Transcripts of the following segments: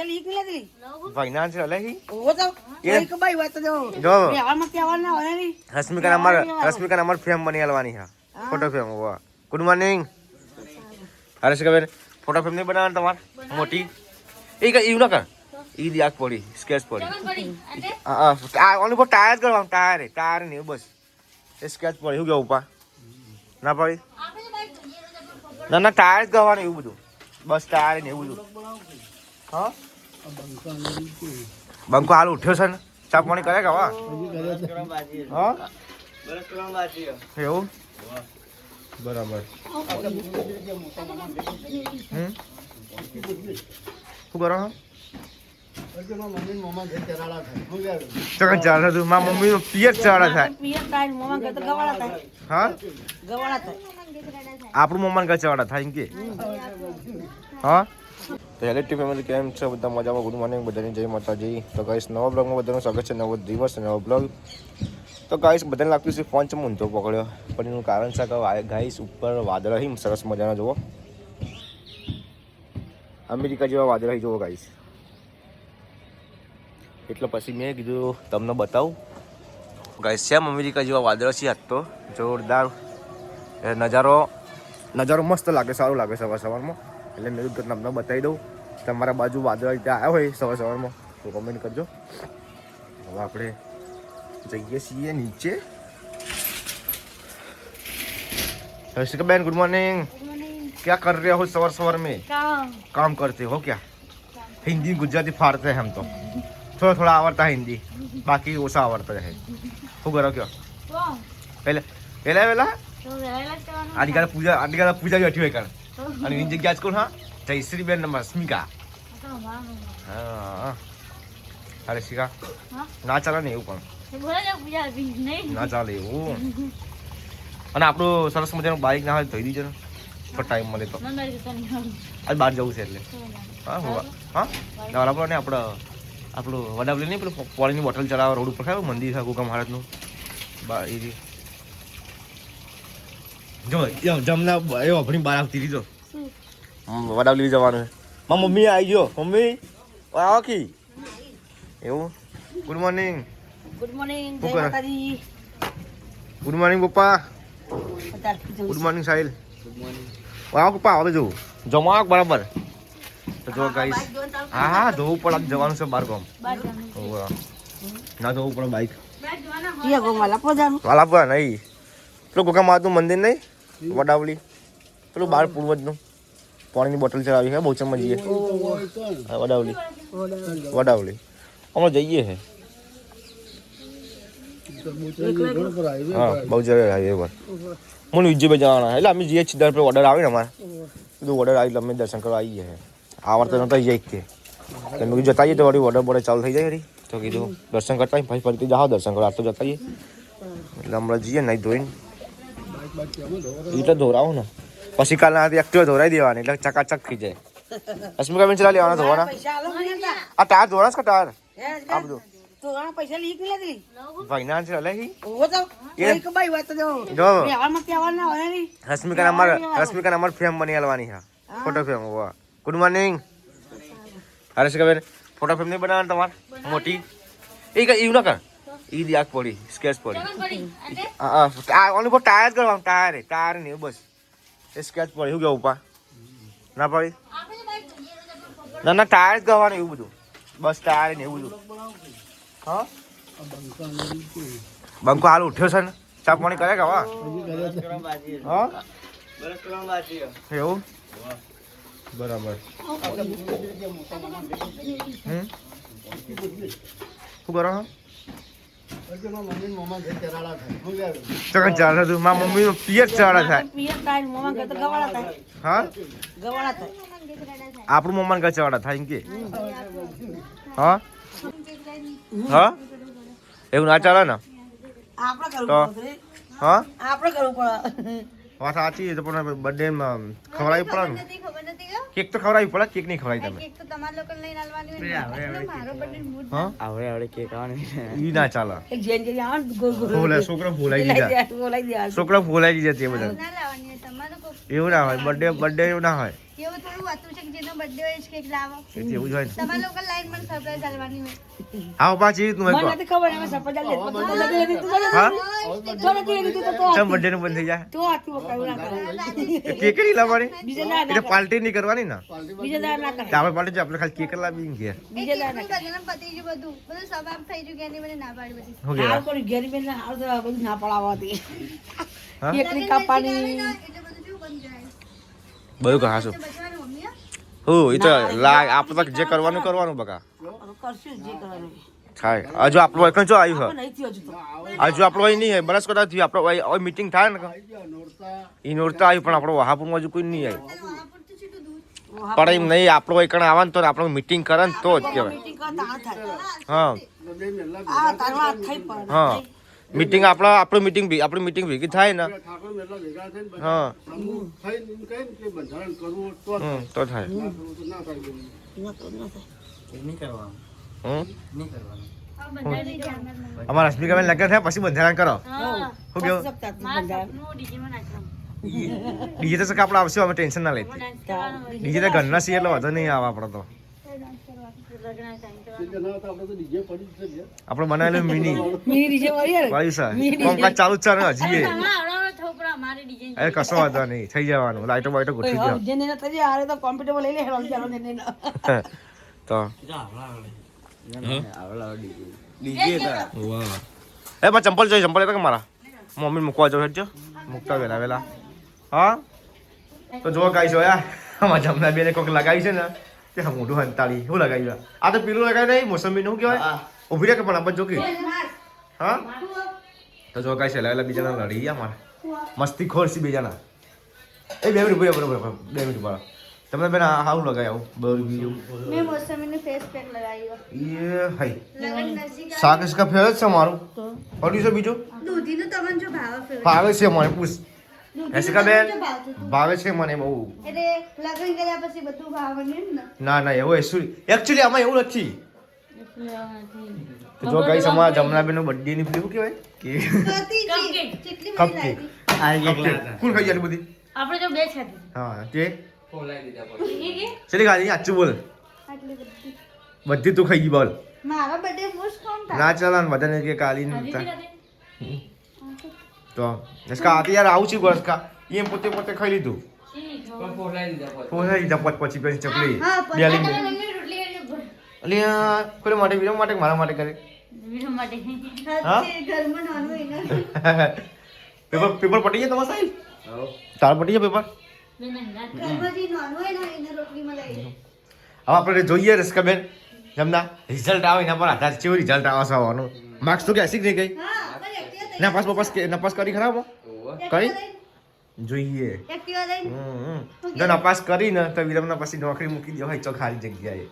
Finance લે હી ઓ તો એક ભાઈ વાત તો જો આમાં કેવાના હોય ની રશ્મિકા નંબર ફ્રેમ બની આલવાની હા ફોટો ફ્રેમ વાહ ગુડ મોર્નિંગ હરેશ બેન ફોટો ફ્રેમ નહીં બનાવવાની તમાર મોટી એ કઈ એવું ના કર ઈ દી આગ પડી સ્કેચ પડી હા ઓનલી ફોર ટાયર કરવાનું ટાયર નહીં બસ એ સ્કેચ પડી શું કેવું પા ના પડી ના ટાયર જ કરવાનું એવું બધું બસ ટાયર ને એવું બધું હા બંકો હાલ ઉઠ્યો છે ને ચા પાણી કરે કે હા એવું બરાબર શું કરો ચાલે તું મારા મમ્મી નું પિયર ચાળા થાય હા આપણું મમ્મા ને ચાળા થાય કે હા તો હેલેટી ફેમિલી કેમ છે બધા મજામાં ગુડ મોર્નિંગ બધાની જય માતાજી તો ગાઈસ નવા બ્લોગમાં બધાનું સ્વાગત છે નવો દિવસ નવો બ્લોગ તો ગાઈસ બધાને લાગતું છે ફોન ચમ ઊંધો પકડ્યો પણ એનું કારણ છે કે ગાઈસ ઉપર વાદળ અહીં સરસ મજાના જુઓ અમેરિકા જેવા વાદળ અહીં જુઓ ગાઈસ એટલે પછી મેં કીધું તમને બતાવું ગાઈસ સેમ અમેરિકા જેવા વાદળ છે આજ તો જોરદાર નજારો મસ્ત લાગે સારું લાગે સવારમાં એટલે મેં તમને બતાવી દઉં તમારા બાજુ વાદળ ત્યાં આવ્યા હોય સવારમાં તો કમેન્ટ કરજો હવે આપણે જઈએ છીએ નીચે हर्षिका बहन गुड मॉर्निंग क्या कर रहे हो सवार में काम करते हो क्या हिंदी गुजराती फाड़ते हैं हम तो थोड़ा आवड़ता है हिंदी बाकी ओसा आवड़ता है શું કરો કયો પહેલા આદિકાળ પૂજા બેઠી હોય કારણ અને એની જગ્યા જ કોણ હા જયશ્રી બેન રશ્મિકા હા અરે શિકા ના ચાલે ને એવું પણ ના ચાલે એવું અને આપણું સરસ મજાનું બાઇક ના હોય ધોઈ દીજો ને તો ટાઈમ મળે તો આજ બહાર જવું છે એટલે હા બરાબર ને આપણું વડાવલી નહીં પેલું પાણીની બોટલ ચડાવવા રોડ ઉપર ખાયું મંદિર છે ગોગા મહારાજનું એ જો જમના એ અભણી બહાર આવતી હતી જો વડાવલી જવાનું છે મારી મમ્મી આવી ગયો મમ્મી આવો કી એવું ગુડ મોર્નિંગ ગુડ મોર્નિંગ પપ્પા ગુડ મોર્નિંગ સાહિલ આવો પપ્પા હવે જવું જમવા બરાબર તો જો ગાઈસ હા ધોવું પડે જવાનું છે બાર ગામ ના ધોવું પડે બાઈક વાલાપુરા નહીં પેલું ગોગા મહારાજનું મંદિર નહીં વડાવલી પેલું બાર પૂર્વજનું પાણીની બોટલ ચડાવી છે બહુચરમાં જઈએ વડાવલી અમે જઈએ છે હા બહુ જગ્યાએ હાઈવે પર મને વિજયભાઈ જવાના એટલે અમે જઈએ છીએ દર ઓર્ડર આવે ને અમારે બધું ઓર્ડર આવી અમે દર્શન કરવા આવીએ છીએ આ વાર તો નતા જાય કે તમે જતા જઈએ તો વળી ઓર્ડર બોર્ડર ચાલુ થઈ જાય તો કીધું દર્શન કરતા ભાઈ ફરીથી જાઓ દર્શન કરવા તો જતા જઈએ એટલે હમણાં જઈએ નહીં ધોઈને એટલે ધોરાવું ને પછી કાલના એક્ટિવા ધોરાઈ દેવાની એટલે ચકાચક થઈ જાય રશ્મિકા બેન ચલા લેવાના ધોવાના આ ટાયર ધોવાના કે ટાયર આ બધું પૈસા લીક નથી ફાઇનાન્સ લે હી ઓ તો એક ભાઈ વાત તો જો આમાં કેવાના હોય ની રશ્મિકા નંબર ફ્રેમ બની આલવાની હા ફોટો ફ્રેમ વાહ ગુડ મોર્નિંગ હરેશ બેન ફોટો ફ્રેમ નહીં બનાવવાની તમાર મોટી એ કઈ એવું ના કર ઈ દી આગ પડી સ્કેચ પડી હા ઓનલી ફોર ટાયર કરવાનું ટાયર નહીં બસ એ સ્કેચ પડી શું કેવું પા ના પડી ના ટાયર જ કરવાનું એવું બધું બસ ટાયર ને એવું બધું હા બંકો હાલ ઉઠ્યો છે ને ચા પાણી કરે કે હા એવું બરાબર શું કરો ચાલે તું મારા મમ્મી નું પિયર ચાળા થાય હા આપણું મમ્મા ને ચાળા થાય કે હા હા એવું ના ચાલે ને તો હા આપણે કરવું પડે વાત સાચી તો પણ બર્થડે માં ખવડાવી પડે ને કેક તો ખવડાવી પડે કેક નહીં ખવડાવી તમે કેક તો તમાર લોકો લઈને આવવાની હોય મારો બર્થડે મૂડ હા આવડે કેક આવવાની ઈ ના ચાલે એક જેન જે આવ ગોલ છોકરા ફોલાઈ દીધા છોકરા ફોલાઈ દીધા તે બધા ના લાવવાની હોય તમારે લોકો એવું ના હોય બર્થડે એવું ના હોય એવું થોડું હતું છે કે જેનો બર્થડે હોય કેક લાવો એટલે એવું જ હોય ને તમારા લોકો લાઈન મને સરપ્રાઈઝ આલવાની હોય હા પાછી તું મને કહો નથી ખબર એમાં સપોઝ લે તો હા નથી લીધું તો ચમ બર્થડે નું બંધ થઈ જાય તો આતું કયું ના કરે કેક નહીં લાવવાની બીજે ના એટલે પાર્ટી નહીં કરવાની ને બીજે ના ના કરે તો આપણે પાર્ટી આપણે ખાલી કેક લાવી ઘેર બીજે ના ના બધાને પતી ગયું બધું સવાબ થઈ ગયું કે એની મને ના પાડી બધી શું હાલ કહેવાય કોઈ ઘેર બેન હાલ તો બધું ના પડાવવાથી હા? એકની કાપવાની એટલે બધું કેવું બની જાય બધું કહાશું બચવાનું મમ્મી હું એ તો આપણે તો જે કરવાનું કરવાનું બકા કરશું જે કરવાનું થાય હજુ આપણું એકણ જો આવ્યું પણ નહીં થયું હજુ તો હજુ આપણું અહીં નહીં બનાસકાંઠા થયું આપણો અહીં મીટિંગ થાય ને એ નોરતા આવ્યું પણ આપણો વહાપુરમાં હજુ કોઈ નહીં આવ્યું આપડતું છે તો દૂધ પણ એમ નહીં આપણો એકણ આવે ને તો આપણો મીટિંગ કરે ને તો જ કહેવાય મીટિંગ કરતા આ થાય હા આ તારવા થઈ પડે હા મીટિંગ આપણી મીટિંગ ભેગી થાય ને હા તો થાય અમારા સ્પીકર લગ્ન થાય પછી બંધારણ કરો શું કેવું ડીજે તો સકા આપણે આવશે અમે ટેન્શન ના લેતી ડીજે તો ઘરના છીએ એટલે વધુ નહીં આવે આપણે તો આપણે બનાવેલું મિની મીની ડીજે વાળી વાયુ સર કામકાજ ચાલુ જ છે ને હજી એ કશો વાંધો નહીં થઈ જવાનું લાઈટો બાઈટો ગોઠવી દો જે ને તજે આરે તો કોમ્પ્યુટર લઈ લે હેલો ચાલો ને તો એ પણ ચંપલ જોઈએ ચંપલ તો કે મારા મમ્મી મૂકવા જાવ હેજો મૂકતા વેલા હા તો જો ગાઈ જોયા અમારા જમના બેને કોઈક લગાવી છે ને કે મોઢું હંતાળી શું લગાવ્યું આ તો પેલું લગાવી નહીં મોસંબી નું કહેવાય ઉભી રહે કે પણ આપણે જોકી હા તો જો ગાઈ છે લાવેલા બીજાના લડી ગયા મારે મસ્તી ખોરસી બીજાના એ 2 મિનિટ બરોબર 2 મિનિટ બરાબર તમને બેન હારું લગાય આવું બરોબર બીજું મેં મોસમીને ફેસ પેક લગાવ્યો ये हाय લગન નજીક શાક इसका फेवरेट છે મારું ઓડી છે બીજું દૂધીનું તમને જો ભાવ ફેવરેટ ભાવે છે મને પૂછ એસિકા બેન ભાવે છે મને બહુ એટલે લગન કર્યા પછી બધું ભાવવાનું ને ના ના એવું એકચ્યુઅલી આમાં એવું નથી તો જો ગાઈસ અમારા જમના બેન નો બર્થડે ની ફિલ્મ કહેવાય કે કતી છે કેટલી કપ બધી કેક લાગી કોણ ખાઈ જાય બધી આપણે જો બે છે હા તે ચલી ખાલી આચું બોલ આટલી બધી બધી તું ખાઈ ગઈ બોલ મારા બર્થડે મોસ્ટ કોણ था ના ચાલા ને બધાને કે કાલી તો इसका आती यार આવું છે ગોસકા એ પોતે ખાઈ લીધું પોલાઈ દીધા પછી પેલી ચકલી હા બેલી મમ્મી રોટલી કરી બોલ અલિયા કોઈ માટે વિરમ માટે મારા માટે કરે હા? ઘરમાં નાનું હોય ને પેપર પટી ગયા તમારા સાહેબ તાર પટી ગયા પેપર ઘરમાં જે નાનું હોય ને એને રોટલીમાં લઈ લે હવે આપણે જોઈએ રસકાબેન જમના રિઝલ્ટ આવે એના પર આધાર કેવું રિઝલ્ટ આવે છે આવવાનું માર્ક્સ તો કે એસી નહીં ગઈ હા પણ એક્ટિવા નપાસ કરી ખરાબ કરી જોઈએ એક્ટિવા લઈને જો નપાસ કરી ને તો વિરમના પછી નોકરી મૂકી દો હોય તો ખાલી જગ્યાએ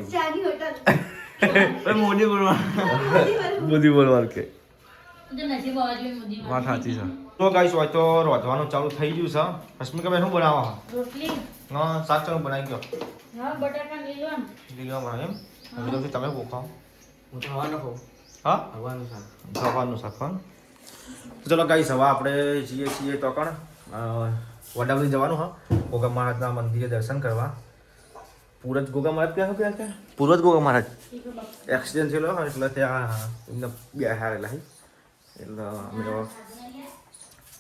ચાની હોટલ બધી બોલવા કે વાત સાચી છે તો ગાઈસ હોય તો રોધવાનું ચાલુ થઈ ગયું છે રશ્મિકા બેન શું બનાવવા હા શાક ચાલુ બનાવી ગયો લીલો બનાવ એમ વિરમથી તમે ખાઓ હા ગવાનું શાક હા ચલો ગાઈસ હવે આપણે જઈએ છીએ તો કણ વડાવલી જવાનું હા ગોગા મહારાજના મંદિરે દર્શન કરવા પૂરજ ગોગા મહારાજ ક્યાં કે પૂરજ ગોગા મહારાજ એક્સિડન્ટ થયેલો એટલે ત્યાં એમને બે હારેલા એટલે અમે તો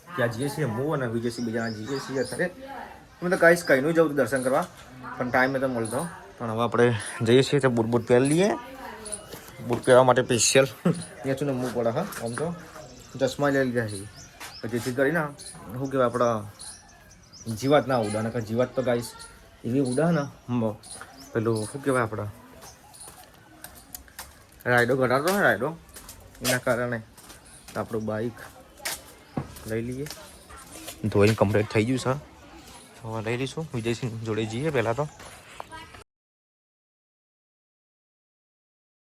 ત્યાં જઈએ છીએ હું અને વિજયસિંહ બીજા જઈએ છીએ અત્યારે અમે તો કાંઈ કંઈનું જવું દર્શન કરવા પણ ટાઈમ તો મળતો પણ હવે આપણે જઈએ છીએ તો બૂટ પહેરી લઈએ બૂટ પહેરવા માટે સ્પેશિયલ ત્યાં છું ને મૂક પડે હા આમ તો ચશ્મા લઈ લીધા છે જેથી કરીને શું કહેવાય આપણા જીવાત ના ઉડા નકર જીવાત તો ગાઈશ એવી ઉડા ને પેલું શું કહેવાય આપણા રાયડો ઘટાડતો હોય રાયડો એના કારણે આપણું બાઈક લઈ લઈએ ધોઈને કમ્પ્લીટ થઈ ગયું છે હવે લઈ લઈશું વિજયસિંહ જોડે જઈએ પહેલાં તો